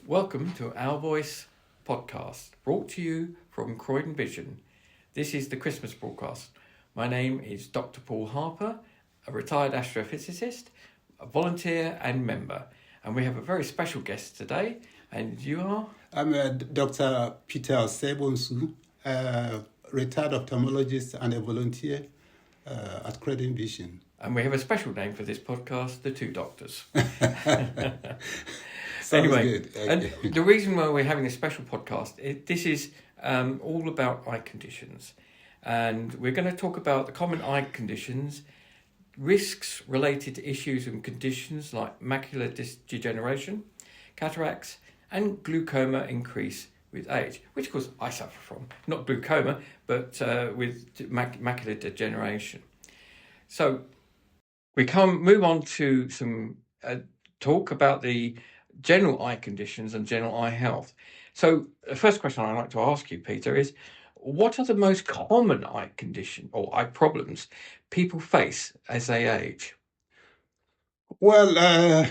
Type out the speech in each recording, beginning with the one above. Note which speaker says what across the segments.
Speaker 1: Welcome to Our Voice podcast, brought to you from Croydon Vision. This is the Christmas broadcast. My name is Dr Paul Harper, a retired astrophysicist, a volunteer and member. And we have a very special guest today, and you are?
Speaker 2: I'm Dr Peter Osei Bonsu, a retired ophthalmologist and a volunteer at Croydon Vision.
Speaker 1: And we have a special name for this podcast, The Two Doctors.
Speaker 2: Anyway,
Speaker 1: and the reason why we're having a special podcast, this is all about eye conditions. And we're going to talk about the common eye conditions, risks related to issues and conditions like macular degeneration, cataracts, and glaucoma increase with age, which of course I suffer from. Not glaucoma, but with macular degeneration. So we move on to some talk about the general eye conditions and general eye health. So the first question I'd like to ask you, Peter, is what are the most common eye condition or eye problems people face as they age?
Speaker 2: Well,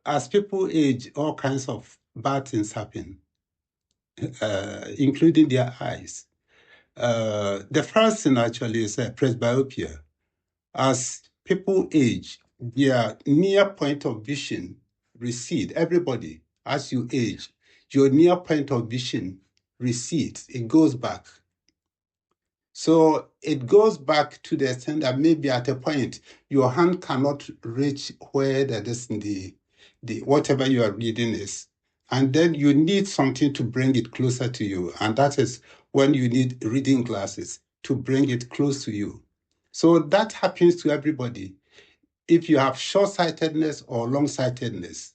Speaker 2: as people age, all kinds of bad things happen, including their eyes. The first thing actually is presbyopia. As people age, their near point of vision recede. Everybody, as you age, your near point of vision recedes. It goes back. So it goes back to the extent that maybe at a point your hand cannot reach where the whatever you are reading is. And then you need something to bring it closer to you. And that is when you need reading glasses to bring it close to you. So that happens to everybody if you have short-sightedness or long-sightedness.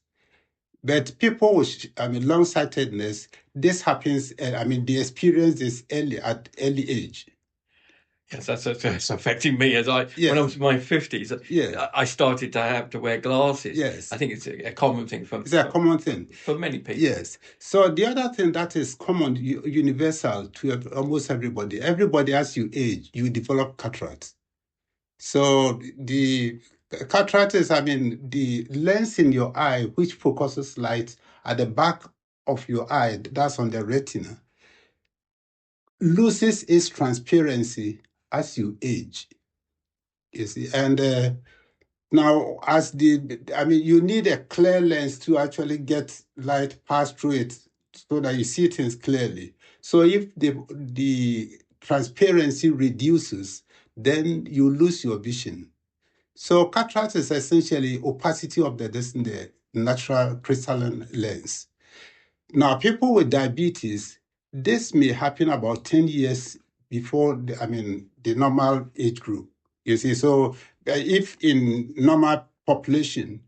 Speaker 2: But people with long-sightedness, this happens, they experience this at early age.
Speaker 1: Yes, that's affecting me when I was in my 50s. I started to have to wear glasses.
Speaker 2: Yes.
Speaker 1: I think it's a common thing
Speaker 2: common thing
Speaker 1: for many people.
Speaker 2: Yes. So the other thing that is common, universal to almost everybody, as you age, you develop cataracts. So the cataract is, the lens in your eye which focuses light at the back of your eye, that's on the retina, loses its transparency as you age. You see, and now you need a clear lens to actually get light pass through it so that you see things clearly. So if the transparency reduces, then you lose your vision. So cataract is essentially opacity of the natural crystalline lens. Now, people with diabetes, this may happen about 10 years before the normal age group. You see, so if in normal population,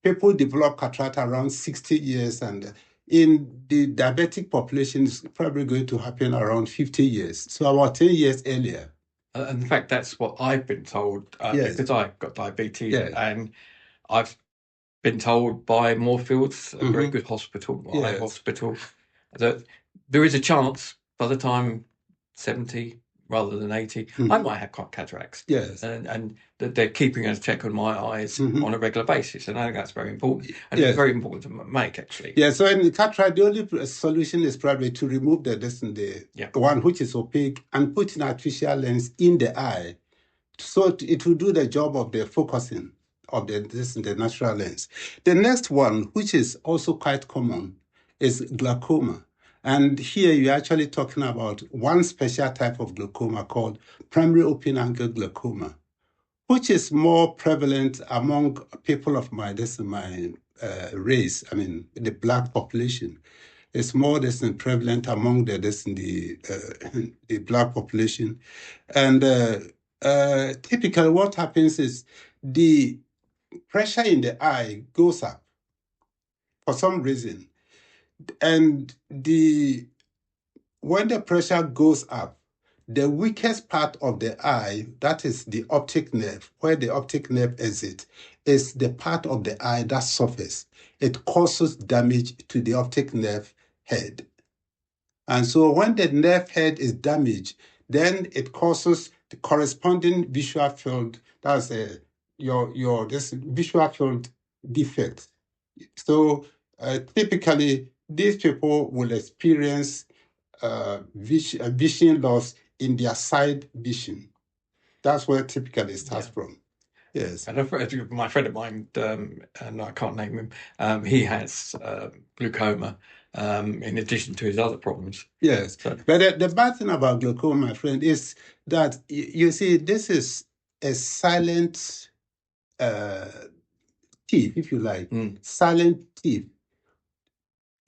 Speaker 2: people develop cataract around 60 years, and in the diabetic population, it's probably going to happen around 50 years. So about 10 years earlier.
Speaker 1: In fact, that's what I've been told because I've got diabetes, and I've been told by Moorfields, a very good hospital, eye hospital, that there is a chance by the time 70 rather than 80, I might have cataracts.
Speaker 2: Yes.
Speaker 1: And that they're keeping a check on my eyes on a regular basis. And I think that's very important. And it's very important to make, actually.
Speaker 2: Yeah, so in the cataract, the only solution is probably to remove the one which is opaque and put an artificial lens in the eye. So it will do the job of the focusing of the natural lens. The next one, which is also quite common, is glaucoma. And here you're actually talking about one special type of glaucoma called primary open-angle glaucoma, which is more prevalent among people of my race, the black population. It's more prevalent among the black population. And typically what happens is the pressure in the eye goes up for some reason. And when the pressure goes up, the weakest part of the eye, that is the optic nerve, where the optic nerve exits, is the part of the eye that suffers. It causes damage to the optic nerve head. And so when the nerve head is damaged, then it causes the corresponding visual field, that's this visual field defect. So typically, these people will experience vision loss in their side vision. That's where typically it starts from. Yes.
Speaker 1: And my friend of mine, and I can't name him, he has glaucoma in addition to his other problems.
Speaker 2: Yes.
Speaker 1: So,
Speaker 2: but the bad thing about glaucoma, my friend, is that you see, this is a silent thief, if you like, silent thief.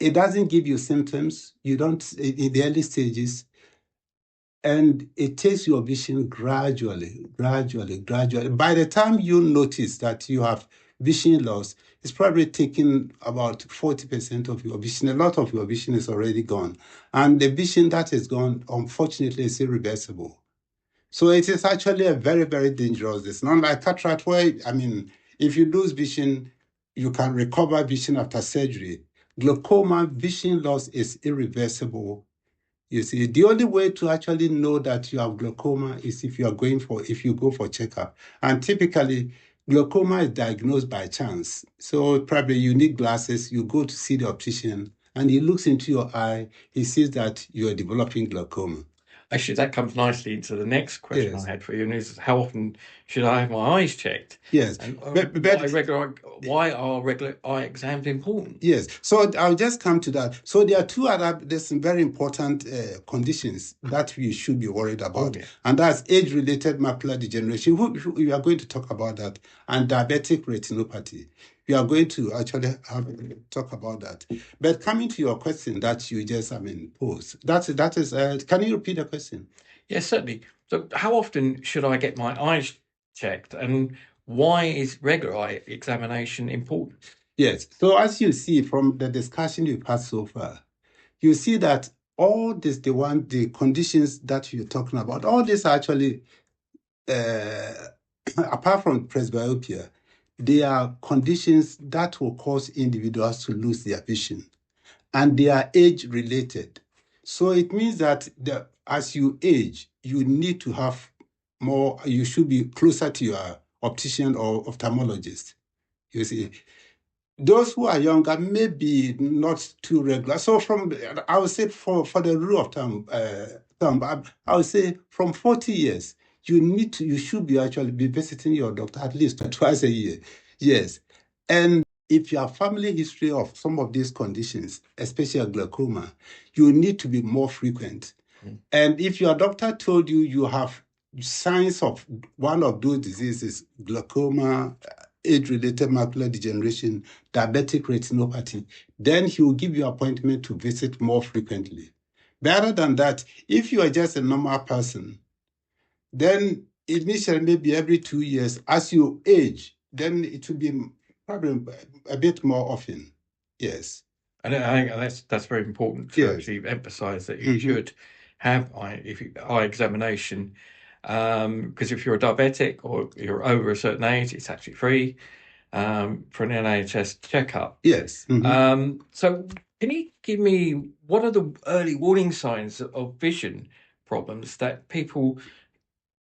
Speaker 2: It doesn't give you symptoms. You don't in the early stages. And it takes your vision gradually. By the time you notice that you have vision loss, it's probably taking about 40% of your vision. A lot of your vision is already gone. And the vision that is gone, unfortunately, is irreversible. So it is actually a very, very dangerous. It's not like cataract where, if you lose vision, you can recover vision after surgery. Glaucoma, vision loss is irreversible. You see, the only way to actually know that you have glaucoma is if you go for checkup. And typically, glaucoma is diagnosed by chance. So probably you need glasses, you go to see the optician, and he looks into your eye, he sees that you are developing glaucoma.
Speaker 1: Actually, that comes nicely into the next question I had for you, and is how often should I have my eyes checked?
Speaker 2: Yes.
Speaker 1: And why are regular eye exams important?
Speaker 2: Yes. So I'll just come to that. So there's some very important conditions that we should be worried about. And that's age-related macular degeneration. We are going to talk about that. And diabetic retinopathy. We are going to actually talk about that. But coming to your question that you just posed, that is. Can you repeat the question?
Speaker 1: Yes, certainly. So, how often should I get my eyes checked, and why is regular eye examination important?
Speaker 2: Yes. So, as you see from the discussion you've had so far, you see that all this, the conditions that you're talking about, all this actually, apart from presbyopia, they are conditions that will cause individuals to lose their vision, and they are age-related. So it means that as you age, you need to have more, you should be closer to your optician or ophthalmologist. You see, those who are younger may be not too regular. So I would say for the rule of thumb, I would say from 40 years, you should be actually be visiting your doctor at least twice a year. Yes. And if you have family history of some of these conditions, especially glaucoma, you need to be more frequent. And if your doctor told you you have signs of one of those diseases, glaucoma, age-related macular degeneration, diabetic retinopathy, then he will give you an appointment to visit more frequently. But other than that, if you are just a normal person, then initially maybe every 2 years. As you age, then it will be probably a bit more often. Yes.
Speaker 1: And I think that's very important to actually emphasize that you should have eye examination, because if you're a diabetic or you're over a certain age, it's actually free for an NHS checkup.
Speaker 2: Yes.
Speaker 1: So can you give me what are the early warning signs of vision problems that people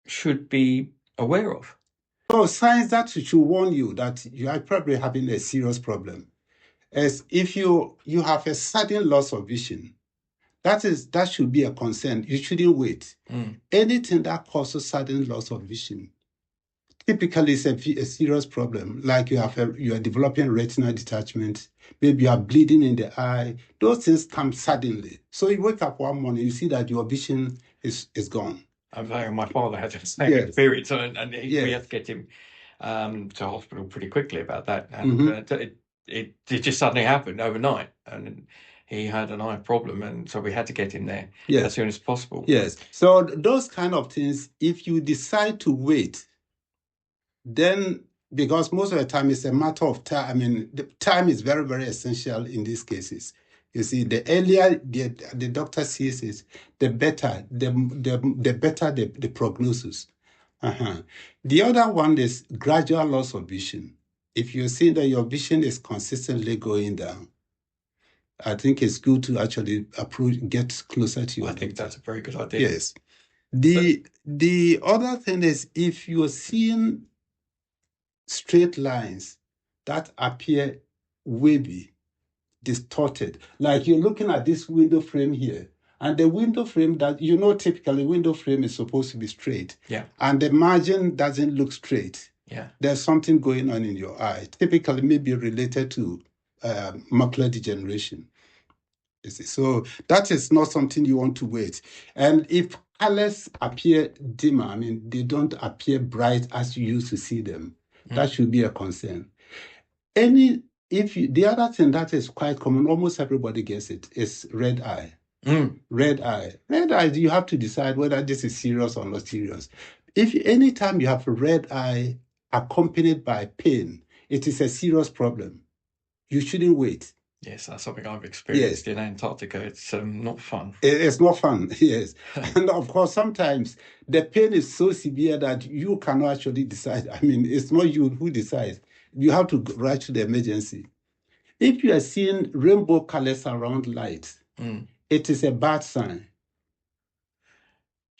Speaker 1: should be aware of?
Speaker 2: So signs that should warn you that you are probably having a serious problem. As if you have a sudden loss of vision, that should be a concern. You shouldn't wait. Anything that causes sudden loss of vision typically is a serious problem. Like you are developing retinal detachment, maybe you are bleeding in the eye. Those things come suddenly. So you wake up one morning, you see that your vision is gone.
Speaker 1: My father had the same experience, and we had to get him to hospital pretty quickly about that. And it just suddenly happened overnight, and he had an eye problem, and so we had to get him there as soon as possible.
Speaker 2: Yes. So those kind of things, if you decide to wait, then because most of the time it's a matter of time. The time is very, very essential in these cases. You see, the earlier the doctor sees it, the better the prognosis. The other one is gradual loss of vision. If you see that your vision is consistently going down, I think it's good to actually get closer to your doctor.
Speaker 1: I think that's a very good idea.
Speaker 2: Yes. The other thing is if you're seeing straight lines that appear wavy, distorted. Like you're looking at this window frame here, and the window frame that, typically window frame is supposed to be straight.
Speaker 1: Yeah.
Speaker 2: And the margin doesn't look straight.
Speaker 1: Yeah.
Speaker 2: There's something going on in your eye, typically maybe related to macular degeneration. So that is not something you want to wait. And if colors appear dimmer, they don't appear bright as you used to see them, that should be a concern. The other thing that is quite common, almost everybody gets it, is red eye. Red eye. Red eye, you have to decide whether this is serious or not serious. If anytime you have a red eye accompanied by pain, it is a serious problem. You shouldn't wait.
Speaker 1: Yes, that's something I've experienced in Antarctica. It's not fun.
Speaker 2: It's not fun, yes. And of course, sometimes the pain is so severe that you cannot actually decide. It's not you who decides. You have to rush to the emergency. If you are seeing rainbow colors around light, it is a bad sign.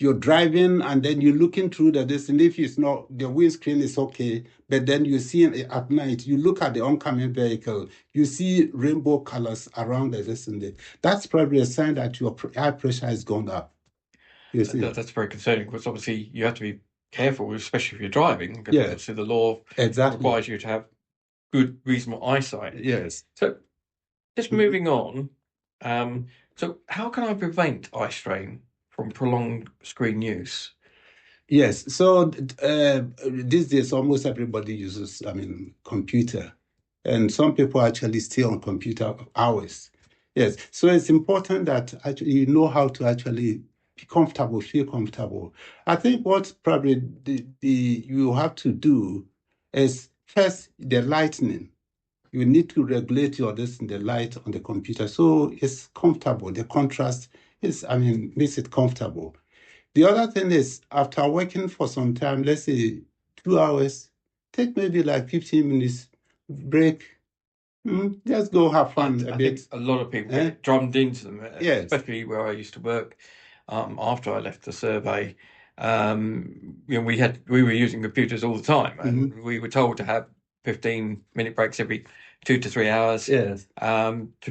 Speaker 2: You're driving and then you're looking through the distance. If it's not, the windscreen is okay, but then you see at night, you look at the oncoming vehicle, you see rainbow colors around the distance. That's probably a sign that your eye pressure has gone up.
Speaker 1: That's very concerning, because obviously you have to be careful, especially if you're driving, because obviously the law requires you to have good, reasonable eyesight.
Speaker 2: Yes.
Speaker 1: So just moving on, so how can I prevent eye strain from prolonged screen use?
Speaker 2: Yes. So these days, almost everybody uses, computer. And some people actually stay on computer hours. Yes. So it's important that actually you know how to actually be comfortable, feel comfortable. I think what probably you have to do is first the lighting. You need to regulate the light on the computer so it's comfortable. The contrast makes it comfortable. The other thing is, after working for some time, let's say 2 hours, take maybe like 15 minutes break. Just go have fun
Speaker 1: I
Speaker 2: a bit.
Speaker 1: think a lot of people get drummed into them, especially where I used to work. After I left the survey, we were using computers all the time, and we were told to have 15-minute breaks every 2 to 3 hours to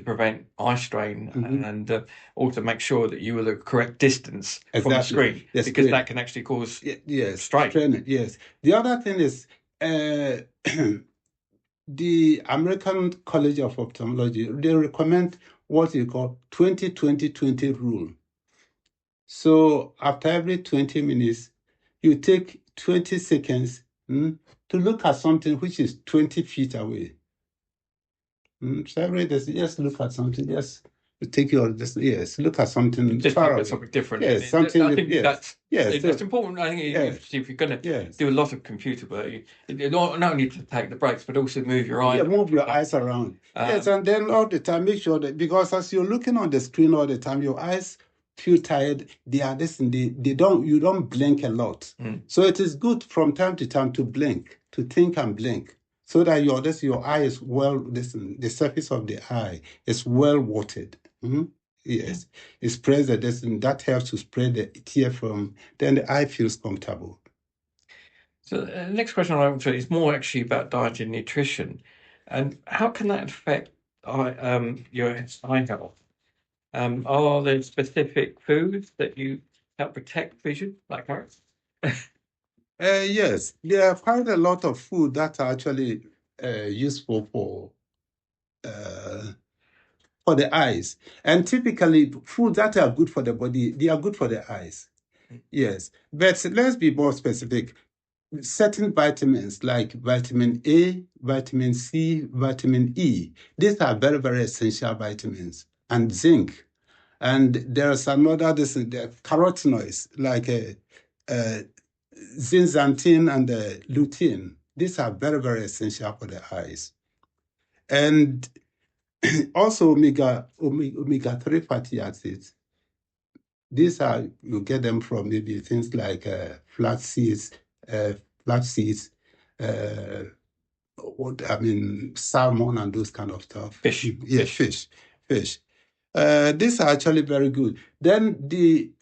Speaker 1: prevent eye strain, and also make sure that you were the correct distance from the screen, because that can actually cause strain.
Speaker 2: Yes. The other thing is the American College of Ophthalmology, they recommend what you call 20-20-20 rule. So after every 20 minutes, you take 20 seconds to look at something which is 20 feet away. So every day, just look at something, just take your, look at something.
Speaker 1: Just look at something different.
Speaker 2: Yes, something.
Speaker 1: I think that's important. I think if you're going to do a lot of computer work, you not only to take the breaks, but also move your eyes.
Speaker 2: Move your eyes around. And then all the time, make sure that, because as you're looking on the screen all the time, your eyes feel tired. You don't blink a lot. So it is good from time to time to blink, to think and blink, so that your eye is the surface of the eye is well watered. Yes, it spreads that helps to spread the tear film. Then the eye feels comfortable.
Speaker 1: So the next question I want to is more actually about diet and nutrition, and how can that affect your eye health? Are there specific foods that you help protect vision, like carrots?
Speaker 2: Yes, there are quite a lot of food that are actually useful for the eyes. And typically, food that are good for the body, they are good for the eyes. Yes, but let's be more specific. Certain vitamins like vitamin A, vitamin C, vitamin E, these are very, very essential vitamins, and zinc. And there's another, the carotenoids, like zeaxanthin and lutein. These are very, very essential for the eyes. And also omega-3 fatty acids. These you get them from maybe things like flax seeds, salmon and those kind of stuff.
Speaker 1: Fish.
Speaker 2: Yes, fish. These are actually very good. Then the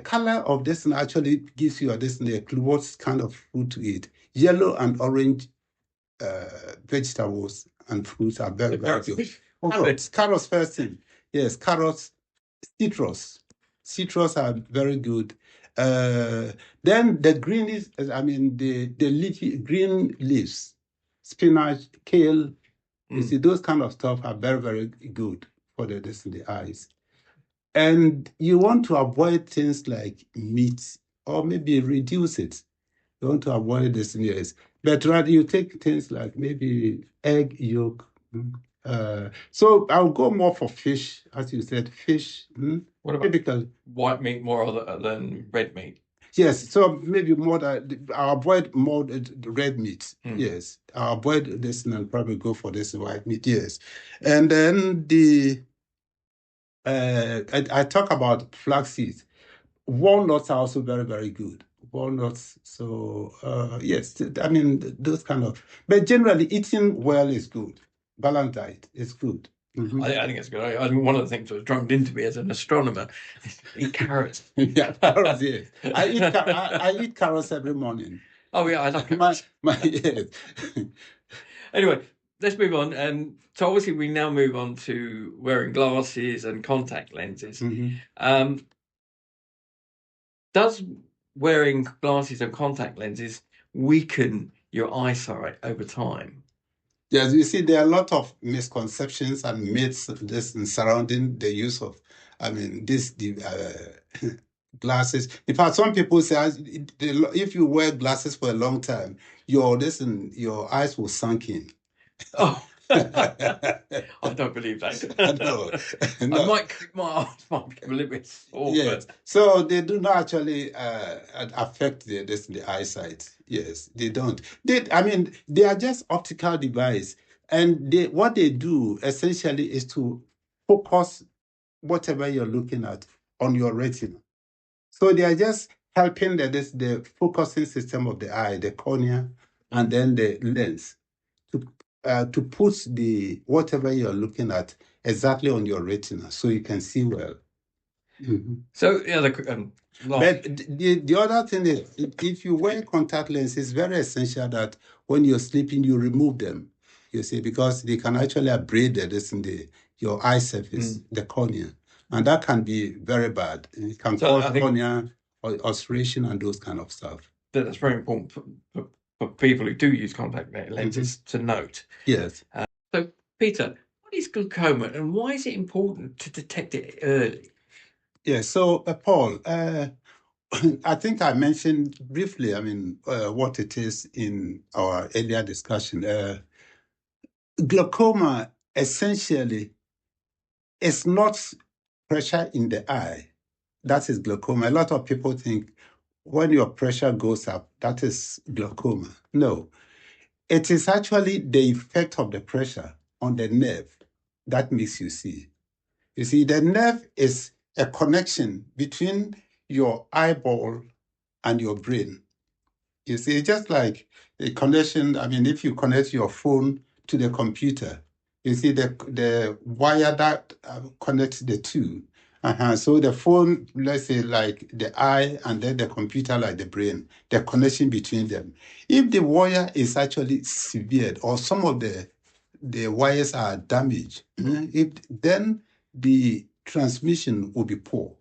Speaker 2: color of this actually gives you a clue what kind of food to eat. Yellow and orange vegetables and fruits are very, very good. Carrots first thing. Yes, carrots, citrus. Citrus are very good. Then the green is, the leafy green leaves, spinach, kale. You see, those kind of stuff are very, very good for the eyes. And you want to avoid things like meat, or maybe reduce it. You want to avoid this, yes. But rather you take things like maybe egg yolk. So I'll go more for fish, as you said, fish.
Speaker 1: What about
Speaker 2: Typical
Speaker 1: white meat more than red meat?
Speaker 2: Yes, so maybe more I'll avoid more the red meat. Yes, I'll avoid this and probably go for this white meat. Yes, and then I talk about flaxseed. Walnuts are also very, very good. Walnuts. So yes, those kind of. But generally, eating well is good. Balanced diet is good.
Speaker 1: I think it's good. I mean, one of the things that was drummed into me as an astronomer is eat carrots.
Speaker 2: Yeah, carrots. Yes, I eat carrots every morning.
Speaker 1: Oh yeah, I love carrots.
Speaker 2: Yes.
Speaker 1: Anyway, let's move on. So obviously we now move on to wearing glasses and contact lenses. Does wearing glasses and contact lenses weaken your eyesight over time?
Speaker 2: Yes, you see, there are a lot of misconceptions and myths surrounding the use of, glasses. In fact, some people say if you wear glasses for a long time, your eyes will sunk in.
Speaker 1: Oh, I don't believe that.
Speaker 2: No.
Speaker 1: I my eyes might become a little bit sore.
Speaker 2: Yes.
Speaker 1: But...
Speaker 2: So they do not actually affect the eyesight. Yes, they don't. They are just optical device, and what they do essentially is to focus whatever you're looking at on your retina. So they are just helping the focusing system of the eye, the cornea, and then the lens to put the whatever you're looking at exactly on your retina so you can see well.
Speaker 1: So yeah,
Speaker 2: but the other thing is, if you wear contact lenses, it's very essential that when you're sleeping, you remove them. You see, because they can actually abrade your eye surface, the cornea, and that can be very bad. It can cause cornea ulceration and those kind of stuff.
Speaker 1: That's very important for people who do use contact lenses to note.
Speaker 2: Yes.
Speaker 1: So, Peter, what is glaucoma and why is it important to detect it early?
Speaker 2: Yes. So, Paul, I think I mentioned briefly, what it is in our earlier discussion. Glaucoma essentially is not pressure in the eye. That is glaucoma. A lot of people think when your pressure goes up, that is glaucoma. No, it is actually the effect of the pressure on the nerve that makes you see. You see, the nerve is a connection between your eyeball and your brain. You see, just like a connection, if you connect your phone to the computer, you see the wire that connects the two. So the phone, let's say like the eye, and then the computer like the brain, the connection between them. If the wire is actually severed or some of the wires are damaged, then the transmission will be poor.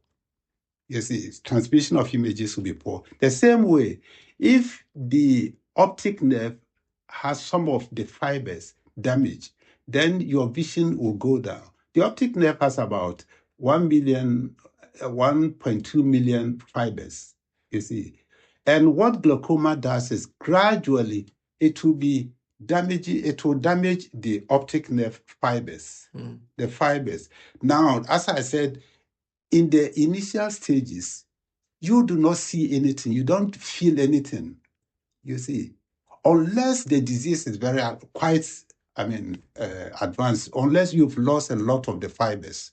Speaker 2: You see, transmission of images will be poor. The same way, if the optic nerve has some of the fibers damaged, then your vision will go down. The optic nerve has about 1.2 million fibers, you see. And what glaucoma does is gradually it will damage the optic nerve fibers, the fibers. Now, as I said, in the initial stages, you do not see anything. You don't feel anything, you see, unless the disease is quite advanced, unless you've lost a lot of the fibers,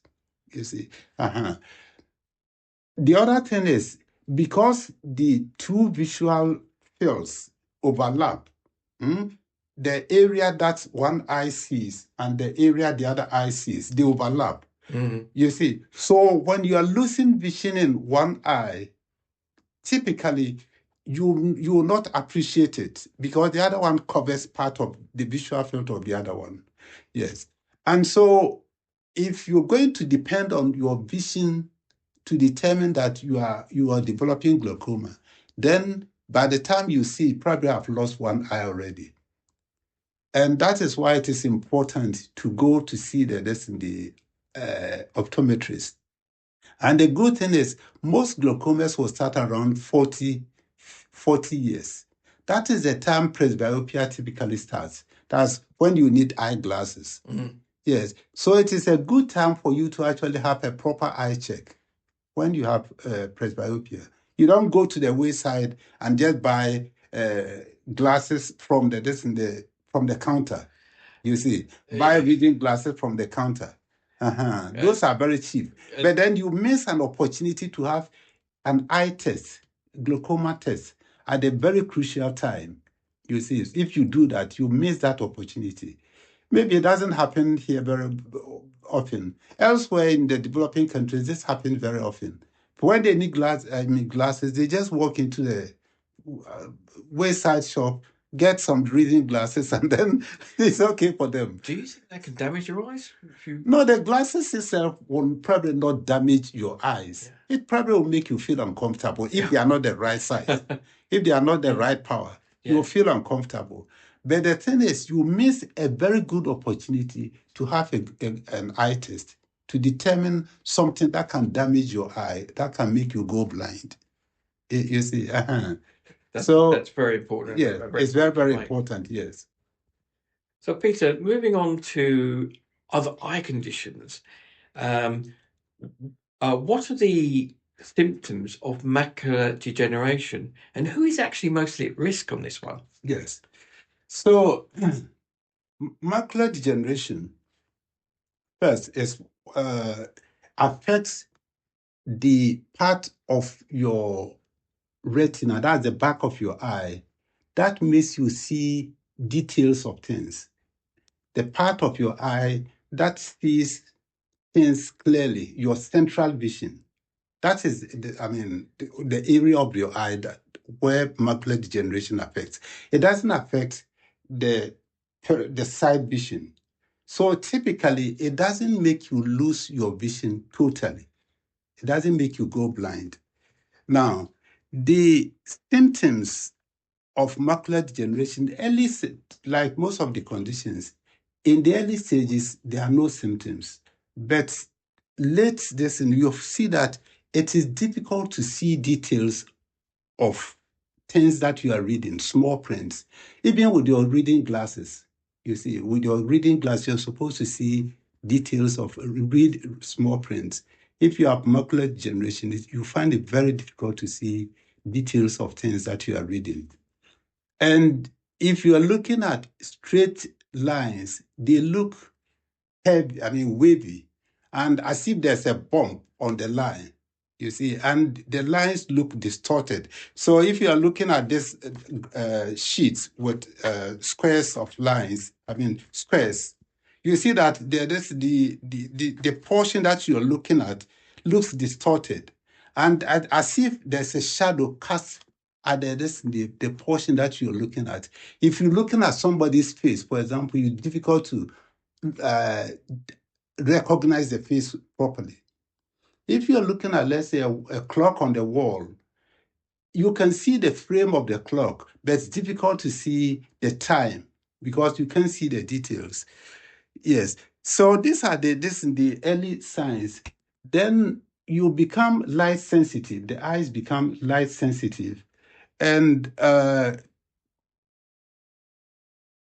Speaker 2: you see. The other thing is, because the two visual fields overlap, the area that one eye sees and the area the other eye sees, they overlap. You see, so when you are losing vision in one eye, typically you will not appreciate it because the other one covers part of the visual field of the other one. Yes. And so if you're going to depend on your vision to determine that you are developing glaucoma, then by the time you see, you probably have lost one eye already. And that is why it is important to go to see the optometrist. And the good thing is, most glaucomas will start around 40 years. That is the time presbyopia typically starts. That's when you need eyeglasses.
Speaker 1: Mm.
Speaker 2: Yes. So it is a good time for you to actually have a proper eye check when you have presbyopia. You don't go to the wayside and just buy glasses from the counter. You see, buy reading glasses from the counter. Those are very cheap. But then you miss an opportunity to have an eye test, glaucoma test, at a very crucial time. You see, if you do that, you miss that opportunity. Maybe it doesn't happen here very often. Elsewhere in the developing countries, this happens very often. When they need glasses, they just walk into the wayside shop, get some reading glasses, and then it's okay for them.
Speaker 1: Do you think that can damage your eyes?
Speaker 2: No, the glasses itself will probably not damage your eyes. Yeah. It probably will make you feel uncomfortable if they are not the right size. If they are not the right power, you'll feel uncomfortable. But the thing is, you miss a very good opportunity to have an eye test to determine something that can damage your eye, that can make you go blind. You see?
Speaker 1: That's very important.
Speaker 2: Yeah, it's very, very important, yes.
Speaker 1: So, Peter, moving on to other eye conditions, what are the symptoms of macular degeneration, and who is actually mostly at risk on this one?
Speaker 2: Yes. So, macular degeneration first affects the part of your retina, that's the back of your eye, that makes you see details of things. The part of your eye that sees things clearly, your central vision. That is, the area of your eye where macular degeneration affects. It doesn't affect the side vision. So typically, it doesn't make you lose your vision totally. It doesn't make you go blind. Now, the symptoms of macular degeneration, like most of the conditions, in the early stages, there are no symptoms. But you'll see that it is difficult to see details of things that you are reading, small prints. Even with your reading glasses, you see, with your reading glasses, you're supposed to see details of read small prints. If you have macular degeneration, you find it very difficult to see details of things that you are reading. And if you are looking at straight lines, they look heavy, wavy, and as if there's a bump on the line, you see, and the lines look distorted. So if you are looking at this sheets with squares of lines, squares, you see that the portion that you're looking at looks distorted, and as if there's a shadow cast at the portion that you're looking at. If you're looking at somebody's face, for example, it's difficult to recognize the face properly. If you're looking at, let's say, a clock on the wall, you can see the frame of the clock, but it's difficult to see the time because you can't see the details. Yes. So these are the early signs. Then you become light sensitive. The eyes become light sensitive. And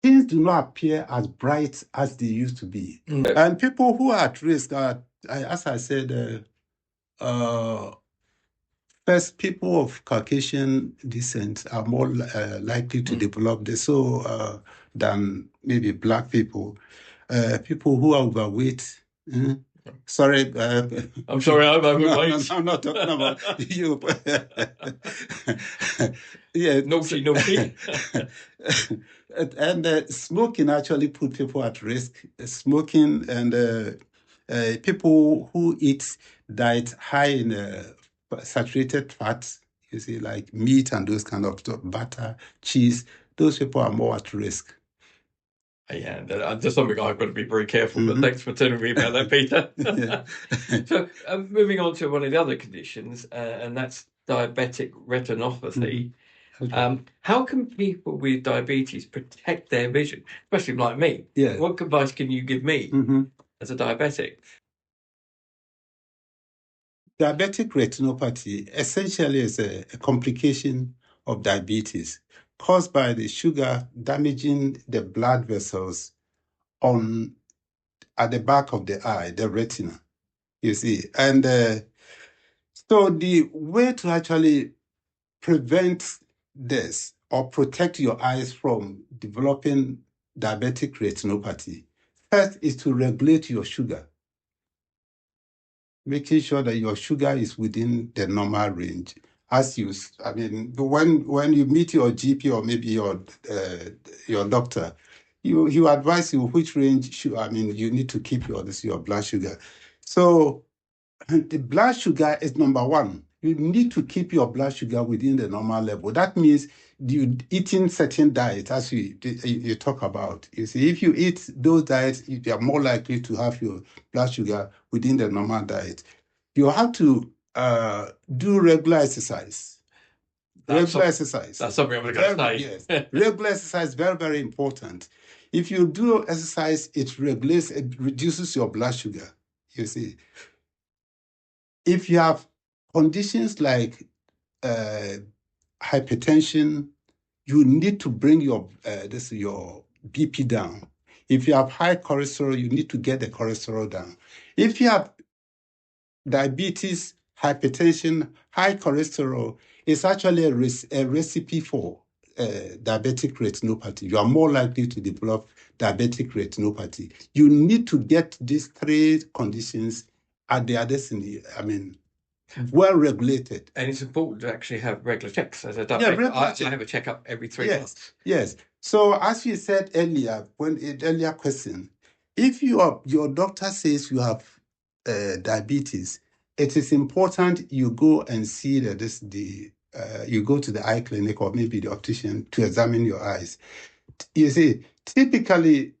Speaker 2: things do not appear as bright as they used to be. And people who are at risk are, as I said, first, people of Caucasian descent are more likely to develop this than maybe Black people. People who are overweight. Sorry.
Speaker 1: I'm sorry, I'm overweight.
Speaker 2: No, I'm not talking about you. Yeah,
Speaker 1: naughty.
Speaker 2: And smoking actually put people at risk. Smoking and people who eat diet high in saturated fats, you see, like meat and those kind of stuff, butter, cheese, those people are more at risk.
Speaker 1: Yeah, that's something I've got to be very careful. But
Speaker 2: Mhm.
Speaker 1: thanks for telling me about that, Peter.
Speaker 2: Yeah.
Speaker 1: So, moving on to one of the other conditions, and that's diabetic retinopathy.
Speaker 2: Okay.
Speaker 1: How can people with diabetes protect their vision, especially like me?
Speaker 2: Yeah.
Speaker 1: What advice can you give me
Speaker 2: Mhm.
Speaker 1: as a diabetic?
Speaker 2: Diabetic retinopathy essentially is a complication of diabetes caused by the sugar damaging the blood vessels on at the back of the eye, the retina. You see, and so the way to actually prevent this or protect your eyes from developing diabetic retinopathy, first is to regulate your sugar, making sure that your sugar is within the normal range. I mean, when you meet your GP or maybe your doctor, you advise you which range you need to keep your blood sugar. So the blood sugar is number one. You need to keep your blood sugar within the normal level. That means you eating certain diets, as you talk about. You see, if you eat those diets, you are more likely to have your blood sugar within the normal diet. You have to do regular exercise. Regular exercise.
Speaker 1: That's something I'm going to say.
Speaker 2: Yes, regular exercise very, very important. If you do exercise, it reduces your blood sugar. You see, if you have conditions like hypertension, you need to bring your BP down. If you have high cholesterol, you need to get the cholesterol down. If you have diabetes, hypertension, high cholesterol, it's actually a recipe for diabetic retinopathy. You are more likely to develop diabetic retinopathy. You need to get these three conditions at the well regulated.
Speaker 1: And it's important to actually have regular checks as a
Speaker 2: Yeah,
Speaker 1: diabetic. I have a checkup every 3 months.
Speaker 2: Yes. So as you said earlier, earlier question, if your doctor says you have diabetes, it is important you go and see you go to the eye clinic or maybe the optician to examine your eyes. You see, typically,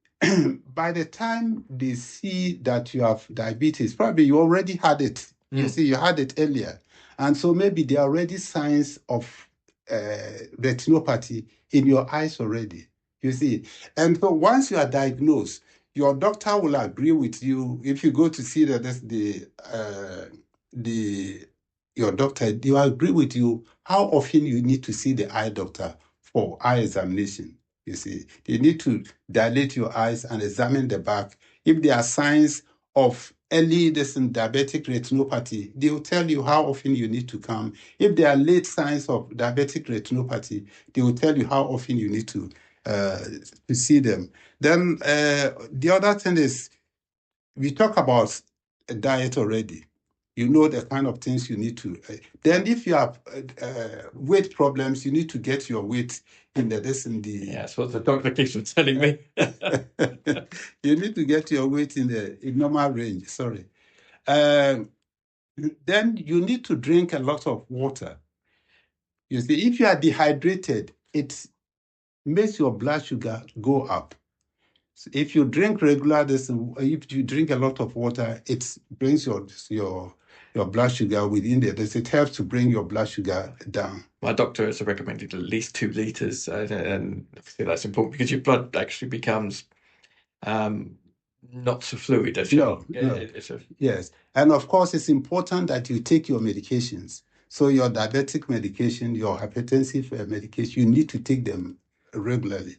Speaker 2: by the time they see that you have diabetes, probably you already had it. You see, you had it earlier. And so maybe there are already signs of retinopathy in your eyes already. You see. And so once you are diagnosed, your doctor will agree with you. If you go to see your doctor, they will agree with you how often you need to see the eye doctor for eye examination. You see, you need to dilate your eyes and examine the back. If there are signs of early diabetic retinopathy, they will tell you how often you need to come. If there are late signs of diabetic retinopathy, they will tell you how often you need to see them. Then the other thing is, we talk about a diet already. You know the kind of things you need to. Then, if you have weight problems, you need to get your weight in the.
Speaker 1: Yeah, that's what the doctor keeps on telling me.
Speaker 2: You need to get your weight in normal range. Sorry. Then you need to drink a lot of water. You see, if you are dehydrated, it makes your blood sugar go up. So if you drink if you drink a lot of water, it brings your blood sugar within there. It helps to bring your blood sugar down.
Speaker 1: My doctor has recommended at least 2 litres, and obviously that's important because your blood actually becomes not so fluid. Actually.
Speaker 2: No. Yes, and of course it's important that you take your medications. So your diabetic medication, your hypertensive medication, you need to take them regularly.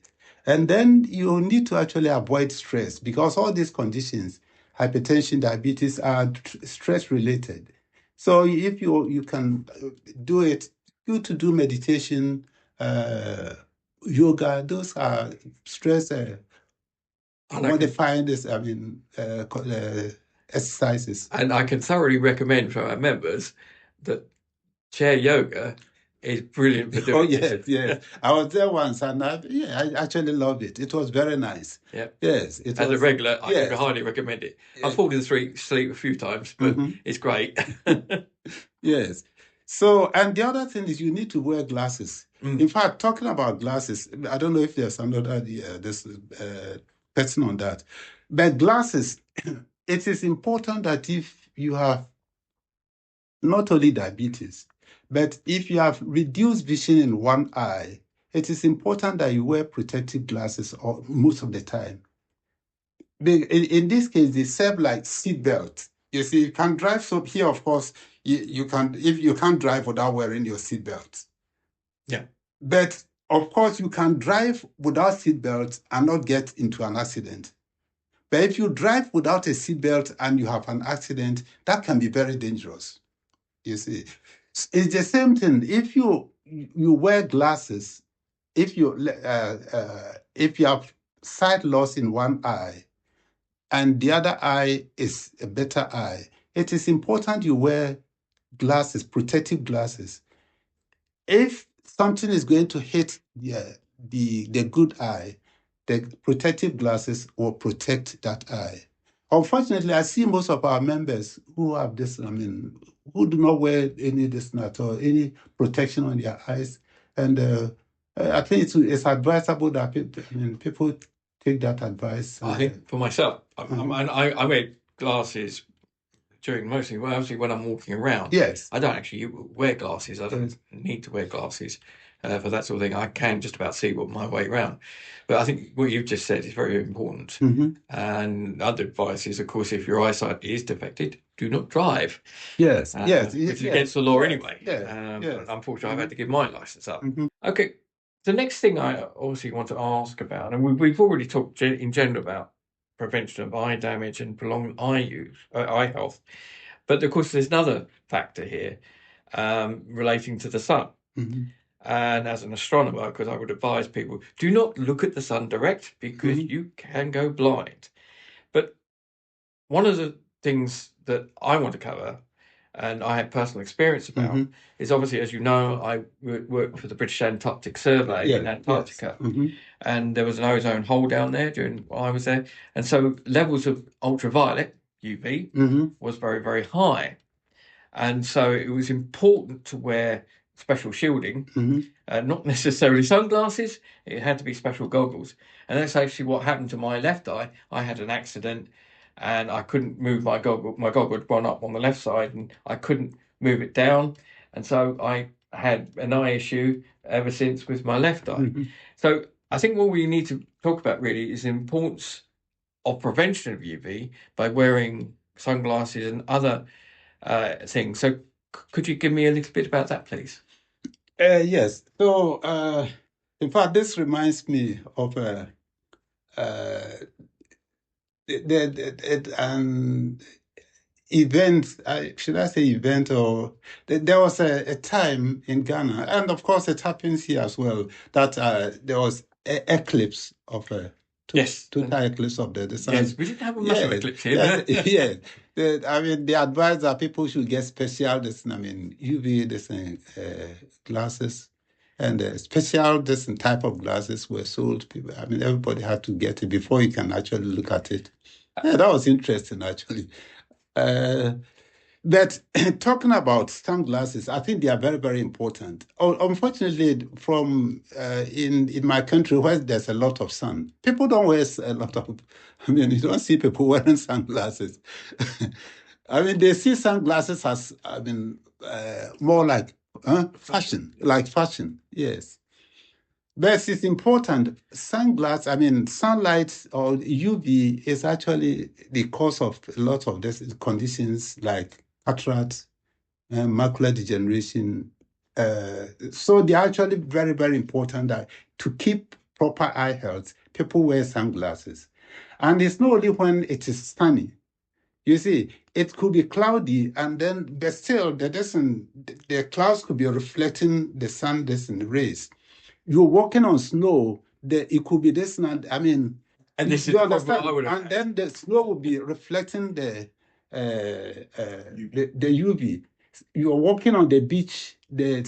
Speaker 2: And then you need to actually avoid stress because all these conditions, hypertension, diabetes, are stress related. So if you can do it, good to do meditation, yoga. Those are stress modifying exercises.
Speaker 1: And I can thoroughly recommend for our members that chair yoga is brilliant for doing
Speaker 2: yes. I was there once and I actually loved it. It was very nice.
Speaker 1: Yeah.
Speaker 2: Yes.
Speaker 1: As a regular, I can highly recommend it. I've fallen asleep a few times, but it's great.
Speaker 2: Yes. So, and the other thing is you need to wear glasses. In fact, talking about glasses, I don't know if there's another person on that. But glasses, it is important that if you have not only diabetes, but if you have reduced vision in one eye, it is important that you wear protective glasses most of the time. In this case, they serve like seat belts. You see, you can drive. So here, of course, you can, if you can't drive without wearing your seat belt.
Speaker 1: Yeah.
Speaker 2: But of course, you can drive without seat belts and not get into an accident. But if you drive without a seat belt and you have an accident, that can be very dangerous. You see, it's the same thing. If you wear glasses, if you have sight loss in one eye, and the other eye is a better eye, it is important you wear glasses, protective glasses. If something is going to hit the good eye, the protective glasses will protect that eye. Unfortunately, I see most of our members who have this, who do not wear any this nut or any protection on their eyes. And I think it's advisable that people take that advice.
Speaker 1: I think for myself, I wear glasses during mostly when I'm walking around.
Speaker 2: Yes.
Speaker 1: I don't actually wear glasses. I don't need to wear glasses for that sort of thing. I can just about see my way around. But I think what you've just said is very important.
Speaker 2: Mm-hmm.
Speaker 1: And other advice is, of course, if your eyesight is defected, do not drive.
Speaker 2: Yes,
Speaker 1: which is against the law anyway.
Speaker 2: Yes.
Speaker 1: Unfortunately, I've had to give my license up.
Speaker 2: Mm-hmm.
Speaker 1: Okay. The next thing I obviously want to ask about, and we've already talked in general about prevention of eye damage and prolonged eye health. But of course, there's another factor here relating to the sun.
Speaker 2: Mm-hmm.
Speaker 1: And as an astronomer, because I would advise people, do not look at the sun direct because you can go blind. But one of the things that I want to cover, and I have personal experience about, is obviously, as you know, I worked for the British Antarctic Survey in Antarctica.
Speaker 2: Yes. Mm-hmm.
Speaker 1: And there was an ozone hole down there while I was there. And so levels of ultraviolet, UV, was very, very high. And so it was important to wear special shielding, not necessarily sunglasses. It had to be special goggles. And that's actually what happened to my left eye. I had an accident and I couldn't move my goggle. My goggle had gone up on the left side and I couldn't move it down. And so I had an eye issue ever since with my left eye. So I think what we need to talk about really is the importance of prevention of UV by wearing sunglasses and other things. So could you give me a little bit about that, please?
Speaker 2: Yes. So, in fact, this reminds me of an event. Should I say event? Or there was a time in Ghana, and of course it happens here as well, that there was an eclipse of total eclipse of the sun.
Speaker 1: Yes, we didn't have a massive eclipse here.
Speaker 2: Yes. The advice that people should get special UV glasses, and special type of glasses were sold. People, everybody had to get it before you can actually look at it. Yeah, that was interesting actually. But talking about sunglasses, I think they are very, very important. Unfortunately, from in my country where there's a lot of sun, people don't wear a lot of. You don't see people wearing sunglasses. They see sunglasses as more like fashion, Yes. But it's important. Sunlight or UV is actually the cause of a lot of these conditions like cataracts and macular degeneration. So they're actually very, very important that to keep proper eye health, people wear sunglasses. And it's not only when it is sunny. You see, it could be cloudy, but still, the clouds could be reflecting the sun rays. You're walking on snow, it could be
Speaker 1: and this is
Speaker 2: you understand? And then the snow will be reflecting the UV. You're walking on the beach, the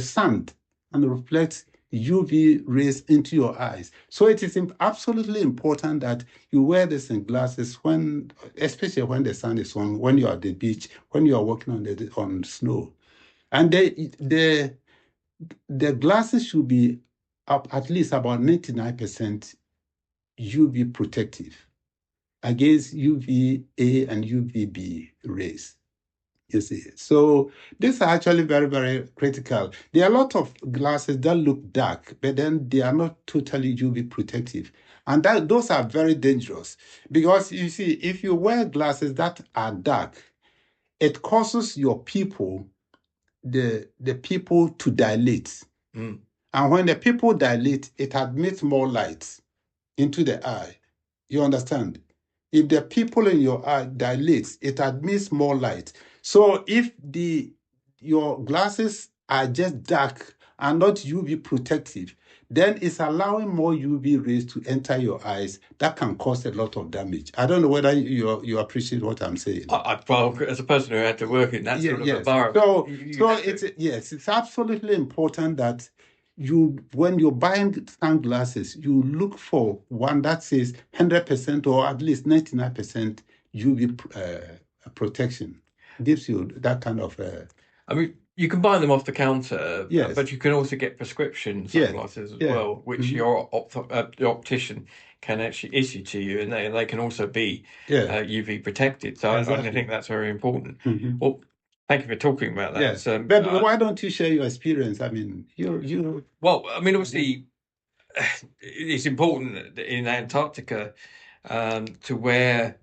Speaker 2: sand, and reflects UV rays into your eyes. So it is absolutely important that you wear these glasses especially when the sun is on, when you're at the beach, when you are walking on snow. And the glasses should be up at least about 99% UV protective against UVA and UVB rays. You see, so this is actually very, very critical. There are a lot of glasses that look dark, but then they are not totally UV protective. And those are very dangerous because you see, if you wear glasses that are dark, it causes your pupil, the pupil to dilate.
Speaker 1: Mm.
Speaker 2: And when the pupil dilate, it admits more light into the eye. You understand? If the pupil in your eye dilates, it admits more light. So if your glasses are just dark and not UV protective, then it's allowing more UV rays to enter your eyes. That can cause a lot of damage. I don't know whether you appreciate what I'm saying.
Speaker 1: Well, as a person who had to work in that sort of environment,
Speaker 2: it's absolutely important that when you're buying sunglasses, you look for one that says 100% or at least 99% UV protection. Gives you that kind of.
Speaker 1: I mean, you can buy them off the counter,
Speaker 2: Yes.
Speaker 1: but you can also get prescription sunglasses as well, which your optician can actually issue to you, and they can also be UV protected. So exactly. I think that's very important. Well, thank you for talking about that.
Speaker 2: Yes. But why don't you share your experience? I mean, you.
Speaker 1: Well, I mean, obviously, it's important in Antarctica to wear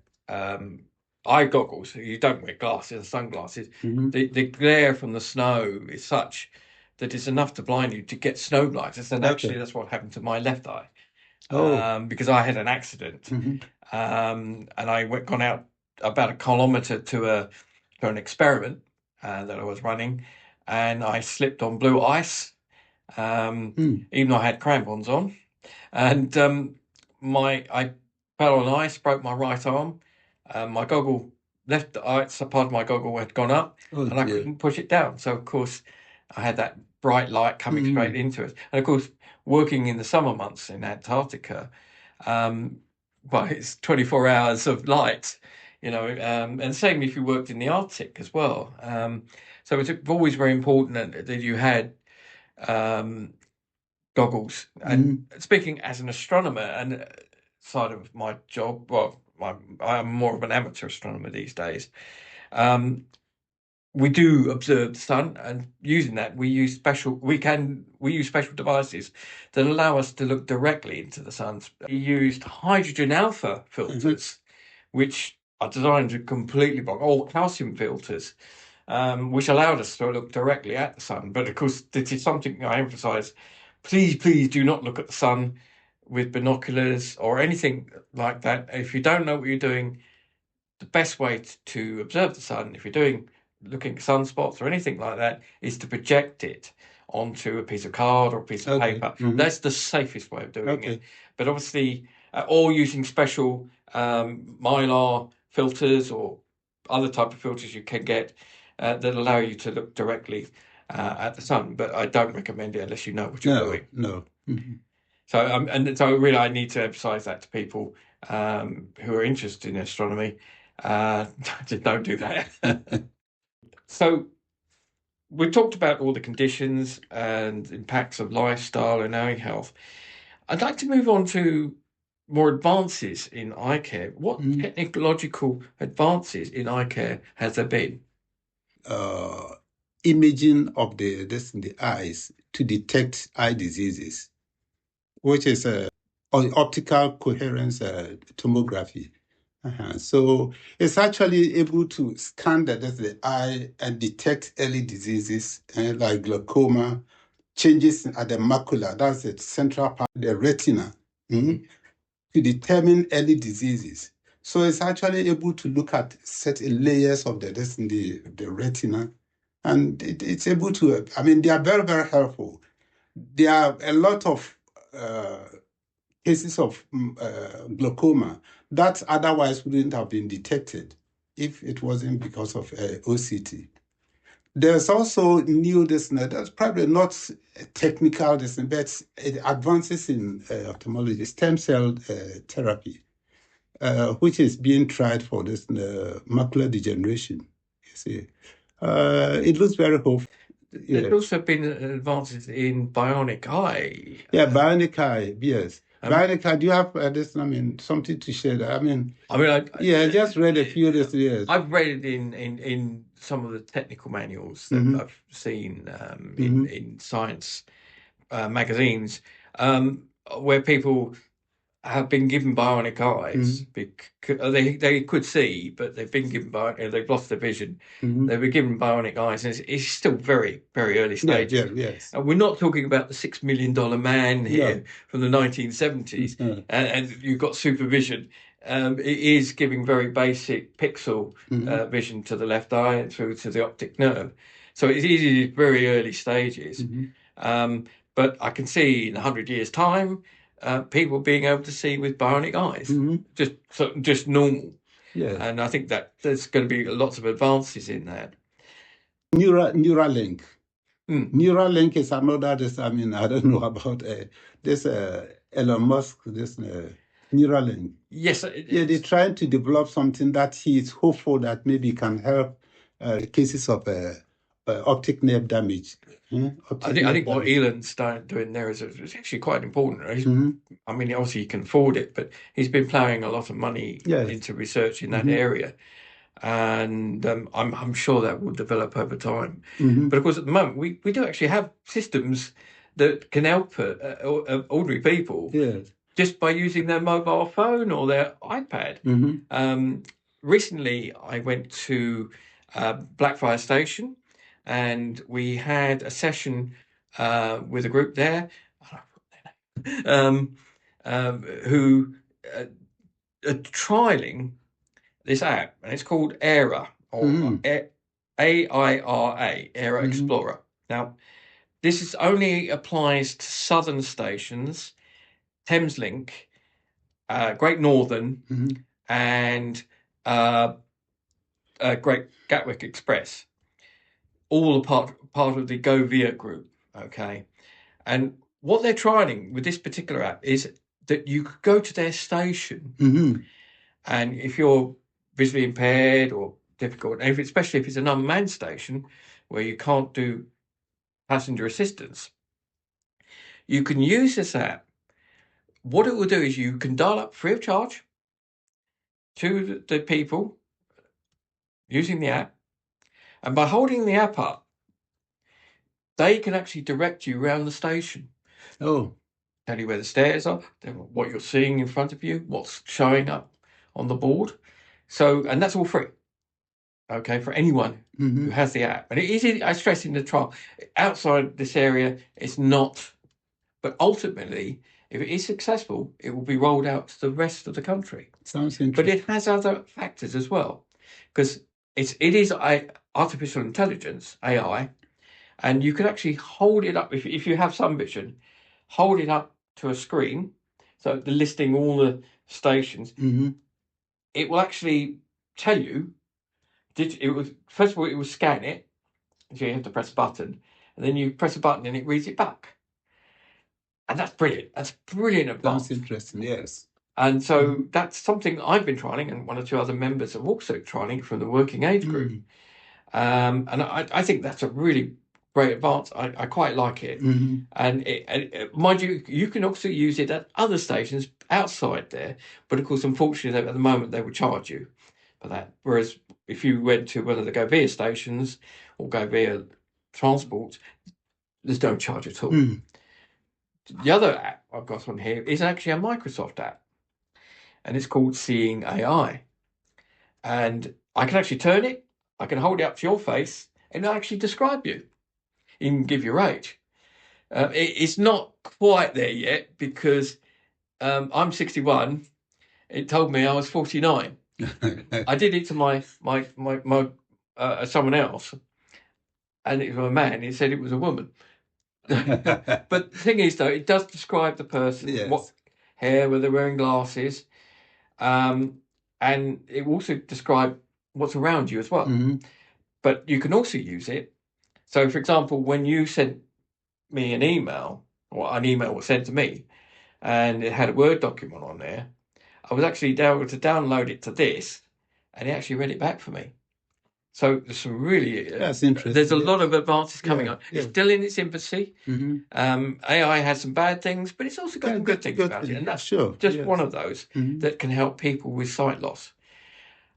Speaker 1: eye goggles. You don't wear glasses, sunglasses. The glare from the snow is such that it's enough to blind you to get snow blindness. And actually, that's what happened to my left eye. Because I had an accident, and I gone out about 1 kilometre to an experiment that I was running, and I slipped on blue ice, even though I had crampons on, and I fell on ice, broke my right arm. My goggle, left eye, part of my goggle had gone up, and I couldn't push it down. So of course, I had that bright light coming straight into it, and of course, working in the summer months in Antarctica, it's 24 hours of light, and same if you worked in the Arctic as well. So it's always very important that you had goggles. And speaking as an astronomer and side of my job, I'm more of an amateur astronomer these days. We do observe the sun, and using that, we use special devices that allow us to look directly into the sun. We used hydrogen alpha filters, which are designed to completely block, or calcium filters, which allowed us to look directly at the sun. But of course, this is something I emphasize. Please do not look at the sun with binoculars or anything like that. If you don't know what you're doing, the best way to observe the sun, if you're looking at sunspots or anything like that, is to project it onto a piece of card or a piece of paper. That's the safest way of doing it. But obviously, or using special Macular filters or other type of filters you can get that allow you to look directly at the sun. But I don't recommend it unless you know what you're doing.
Speaker 2: No.
Speaker 1: So really, I need to emphasize that to people who are interested in astronomy. Just don't do that. So we've talked about all the conditions and impacts of lifestyle and eye health. I'd like to move on to more advances in eye care. What technological advances in eye care has there been?
Speaker 2: Imaging of the eyes to detect eye diseases, which is optical coherence tomography. So it's actually able to scan the eye and detect early diseases like glaucoma, changes at the macula, that's the central part of the retina, to determine early diseases. So it's actually able to look at certain layers of the retina, and it's able to, they are very, very helpful. There are a lot of cases of glaucoma that otherwise wouldn't have been detected if it wasn't because of OCT. There's also new that's probably not technical but advances in ophthalmology, stem cell therapy, which is being tried for this macular degeneration. You see, it looks very hopeful.
Speaker 1: There's also been advances in bionic eye.
Speaker 2: Yeah, bionic eye, yes. Bionic eye, do you have this? I mean, something to share? That?
Speaker 1: I
Speaker 2: just read a few this years.
Speaker 1: I've read it in some of the technical manuals that I've seen in science magazines, where people have been given bionic eyes because they could see, but they've been given they've lost their vision. They were given bionic eyes, and it's still very, very early stages.
Speaker 2: Yes.
Speaker 1: And we're not talking about the $6 million man here from the 1970s, and you've got supervision. It is giving very basic pixel vision to the left eye and through to the optic nerve. So it's easy, very early stages. But I can see in 100 years' time, people being able to see with bionic eyes, just normal.
Speaker 2: Yeah.
Speaker 1: And I think that there's going to be lots of advances in that.
Speaker 2: Neuralink. Neuralink is another. I don't know about this Elon Musk. This Neuralink.
Speaker 1: Yes.
Speaker 2: They're trying to develop something that he is hopeful that maybe can help cases of optic nerve damage.
Speaker 1: I think what Elon's doing there is actually quite important. I mean, obviously he can afford it, but he's been plowing a lot of money into research in that area, and I'm sure that will develop over time. But of course, at the moment, we do actually have systems that can help ordinary people just by using their mobile phone or their iPad. Recently, I went to Blackfriars Station, and we had a session with a group there who are trialing this app, and it's called AIRA, or AIRA, AIRA Explorer. Now, this only applies to southern stations, Thameslink, Great Northern, and Great Gatwick Express. All a part of the Go Via group, okay? And what they're trialing with this particular app is that you could go to their station, and if you're visually impaired or difficult, and especially if it's an unmanned station where you can't do passenger assistance, you can use this app. What it will do is you can dial up free of charge to the people using the app, and by holding the app up, they can actually direct you around the station. Tell you where the stairs are, what you're seeing in front of you, what's showing up on the board. So, and that's all free, okay, for anyone who has the app. And it is, I stress in the trial, outside this area, it's not. But ultimately, if it is successful, it will be rolled out to the rest of the country.
Speaker 2: Sounds interesting.
Speaker 1: But it has other factors as well, because it is artificial intelligence, AI, and you can actually hold it up, if you have some vision, hold it up to a screen, so the listing all the stations. It will actually tell you, first of all, it will scan it, so you have to press a button, and then you press a button and it reads it back. And that's brilliant. That's brilliant advance.
Speaker 2: That's interesting, yes.
Speaker 1: And so that's something I've been trialing, and one or two other members are also trialing from the working age group. And I think that's a really great advance. I quite like it. And mind you, you can also use it at other stations outside there. But of course, unfortunately, at the moment, they will charge you for that. Whereas if you went to one of the Go Via stations or Go Via transports, there's no charge at all. The other app I've got on here is actually a Microsoft app, and it's called Seeing AI. And I can actually turn it, I can hold it up to your face, and it'll actually describe you. Even give your age. It's not quite there yet, because I'm 61. It told me I was 49. I did it to my someone else, and it was a man. He said it was a woman. But the thing is, though, it does describe the person, what hair, whether they're wearing glasses, and it also describe what's around you as well. But you can also use it. So, for example, when you sent me an email, or an email was sent to me, and it had a Word document on there, I was actually able to download it to this, and it actually read it back for me. So there's some really
Speaker 2: That's interesting.
Speaker 1: there's a lot of advances coming
Speaker 2: Yeah,
Speaker 1: on.
Speaker 2: yeah.
Speaker 1: It's still in its infancy.
Speaker 2: Mm-hmm.
Speaker 1: AI has some bad things, but it's also got some good things about it, and that's
Speaker 2: Sure.
Speaker 1: just
Speaker 2: Yes.
Speaker 1: one of those
Speaker 2: Mhm.
Speaker 1: that can help people with sight loss.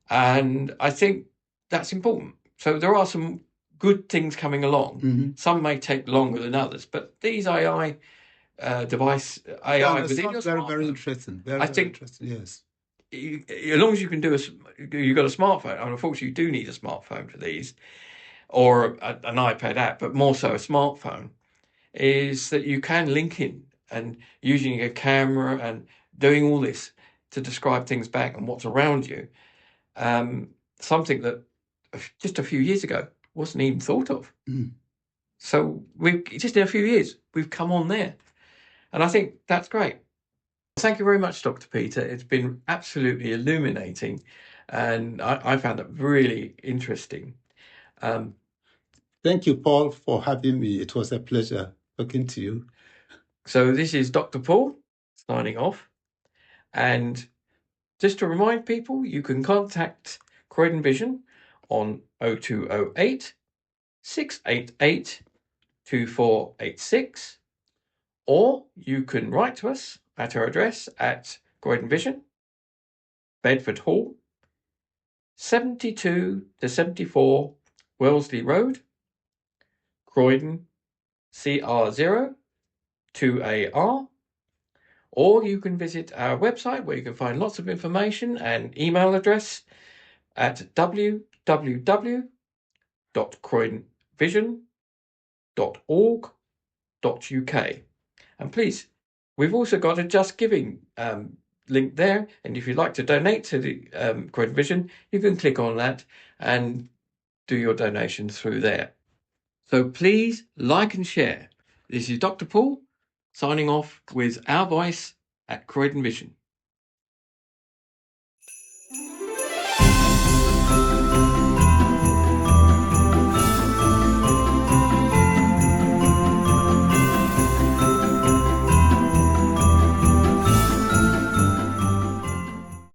Speaker 1: And I think that's important. So there are some good things coming along.
Speaker 2: Mhm.
Speaker 1: Some may take longer than others, but these AI device AI
Speaker 2: Yeah, that
Speaker 1: within your
Speaker 2: sounds very, very
Speaker 1: smartphone,
Speaker 2: interesting. Very,
Speaker 1: I
Speaker 2: very
Speaker 1: think
Speaker 2: interesting. Yes.
Speaker 1: as long as you can do you've got a smartphone, and unfortunately you do need a smartphone for these, or an iPad app, but more so a smartphone, is that you can link in and using a camera and doing all this to describe things back and what's around you. Something that just a few years ago wasn't even thought of.
Speaker 2: Mm.
Speaker 1: So we've just in a few years we've come on there, and I think that's great. Thank you very much, Dr. Peter. It's been absolutely illuminating, and I found it really interesting.
Speaker 2: Thank you, Paul, for having me. It was a pleasure talking to you.
Speaker 1: So this is Dr. Paul signing off, and just to remind people, you can contact Croydon Vision on 0208 688 2486, or you can write to us at our address at Croydon Vision, Bedford Hall, 72 to 74 Wellesley Road, Croydon, CR0 2AR, or you can visit our website where you can find lots of information and email address at www.croydonvision.org.uk. And please, we've also got a Just Giving link there, and if you'd like to donate to the Croydon Vision, you can click on that and do your donation through there. So please like and share. This is Dr. Paul signing off with our voice at Croydon Vision.